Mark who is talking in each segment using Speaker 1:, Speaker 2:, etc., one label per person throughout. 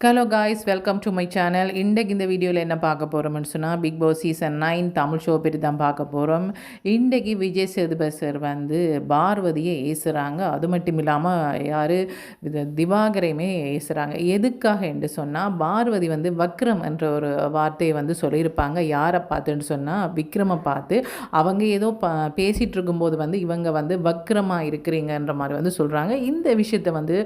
Speaker 1: Hello guys, welcome to my channel. இன்றைக்கு இந்த வீடியோவில் என்ன பார்க்க போகிறோம்னு சொன்னால், big boss season 9 Tamil show பற்றி தான் பார்க்க போகிறோம். இன்றைக்கு விஜய் சேதுபதி சார் வந்து பார்வதியை ஏசுகிறாங்க. அது மட்டும் இல்லாமல் யார் திவாகரையுமே ஏசுகிறாங்க. எதுக்காக என்று சொன்னால், பார்வதி வந்து வக்ரம் என்ற ஒரு வார்த்தையை வந்து சொல்லியிருப்பாங்க. யாரை பார்த்துன்னு சொன்னால், விக்ரமை பார்த்து. அவங்க ஏதோ பேசிகிட்டு இருக்கும்போது வந்து இவங்க வந்து வக்ரமாக இருக்கிறீங்கன்ற மாதிரி வந்து சொல்கிறாங்க. இந்த விஷயத்தை வந்து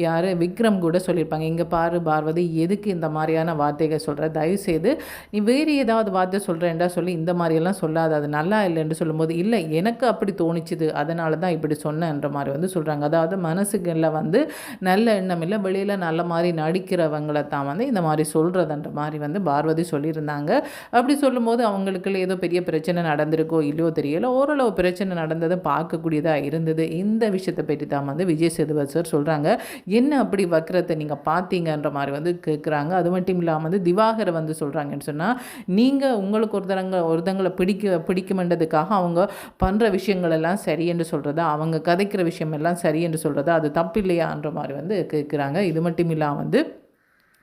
Speaker 1: யார் விக்ரம் கூட சொல்லியிருப்பாங்க. இங்கே பாரு பார்வதி, எதுக்கு இந்த மாதிரியான வார்த்தைகள் சொல்கிற, தயவுசெய்து நீ வேறு ஏதாவது வார்த்தை சொல்கிறேன்டா சொல்லி இந்த மாதிரியெல்லாம் சொல்லாது, அது நல்லா இல்லைன்னு சொல்லும்போது, இல்லை எனக்கு அப்படி தோணிச்சுது அதனால தான் இப்படி சொன்னேன்ற மாதிரி வந்து சொல்கிறாங்க. அதாவது மனசுகளில் வந்து நல்ல எண்ணம் இல்லை, வெளியில் நல்ல மாதிரி நடிக்கிறவங்களை தான் வந்து இந்த மாதிரி சொல்கிறதுன்ற மாதிரி வந்து பார்வதி சொல்லியிருந்தாங்க. அப்படி சொல்லும்போது அவங்களுக்குள்ள ஏதோ பெரிய பிரச்சனை நடந்திருக்கோ இல்லையோ தெரியல, ஓரளவு பிரச்சனை நடந்ததை பார்க்கக்கூடியதாக இருந்தது. இந்த விஷயத்தை பற்றி தான் வந்து விஜய் சேதுபதி சார் சொல்கிறாங்க. என்ன அப்படி வக்ரத்தை நீங்கள் பார்த்தீங்கன்ற மாதிரி வந்து கேட்குறாங்க. அது மட்டும் இல்லாமல் வந்து திவாகரை வந்து சொல்கிறாங்கன்னு சொன்னால், நீங்கள் உங்களுக்கு ஒருத்தங்களை பிடிக்குமென்றதுக்காக அவங்க பண்ணுற விஷயங்கள் எல்லாம் சரி என்று சொல்கிறதா, அவங்க கதைக்கிற விஷயம் எல்லாம் சரி என்று சொல்கிறதா, அது தப்பு இல்லையான்ற மாதிரி வந்து கேட்குறாங்க. இது மட்டும் இல்லாமல் வந்து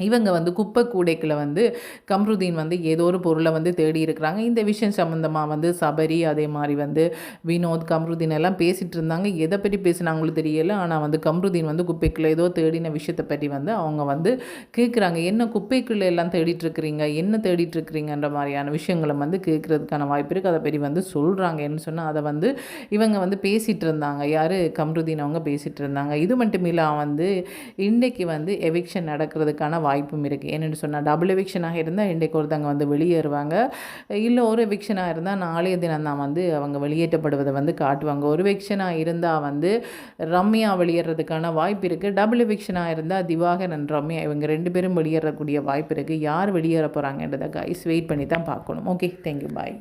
Speaker 1: இவங்க வந்து குப்பை கூடைக்குள்ள வந்து கம்ருதீன் வந்து ஏதோ ஒரு பொருளை வந்து தேடி இருக்கிறாங்க. இந்த விஷயம் சம்மந்தமாக வந்து சபரி, அதே மாதிரி வந்து வினோத், கம்ருதீன் எல்லாம் பேசிகிட்டு இருந்தாங்க. எதை பற்றி பேசினாங்களும் தெரியல. ஆனால் வந்து கம்ருதீன் வந்து குப்பைக்குள்ளே ஏதோ தேடின விஷயத்தை பற்றி வந்து அவங்க வந்து கேட்குறாங்க. என்ன குப்பைக்குள்ளே எல்லாம் தேடிட்டுருக்கிறீங்க, என்ன தேடிட்டுருக்கிறீங்கன்ற மாதிரியான விஷயங்களை வந்து கேட்குறதுக்கான வாய்ப்பு இருக்குது. அதை பற்றி வந்து சொல்கிறாங்க. என்ன சொன்னால், அதை வந்து இவங்க வந்து பேசிகிட்டு இருந்தாங்க. யார் கம்ருதீன் அவங்க பேசிகிட்டு இருந்தாங்க. இது மட்டும் இல்லாமல் வந்து இன்றைக்கு வந்து எவிக்ஷன் நடக்கிறதுக்கான வாய்ப்பும் இருக்குது. என்னென்னு சொன்னால், டபுள் எவிக்ஷனாக இருந்தால் இன்றைக்கு ஒருத்தங்க வந்து வெளியேறுவாங்க. இல்லை ஒரு எவிக்ஷனாக இருந்தால் நாளைய தினம் தான் வந்து அவங்க வெளியேற்றப்படுவதை வந்து காட்டுவாங்க. ஒரு எவிக்ஷனாக இருந்தால் வந்து ரம்யா வெளியேறதுக்கான வாய்ப்பு இருக்குது. டபுள் எவிக்ஷனாக இருந்தால் திவாகரன், ரம்யா இவங்க 2 பேரும் வெளியேறக்கூடிய வாய்ப்பு இருக்குது. யார் வெளியேற போகிறாங்கன்றதை கைஸ் வெயிட் பண்ணி தான் பார்க்கணும். ஓகே, தேங்க்யூ, பாய்.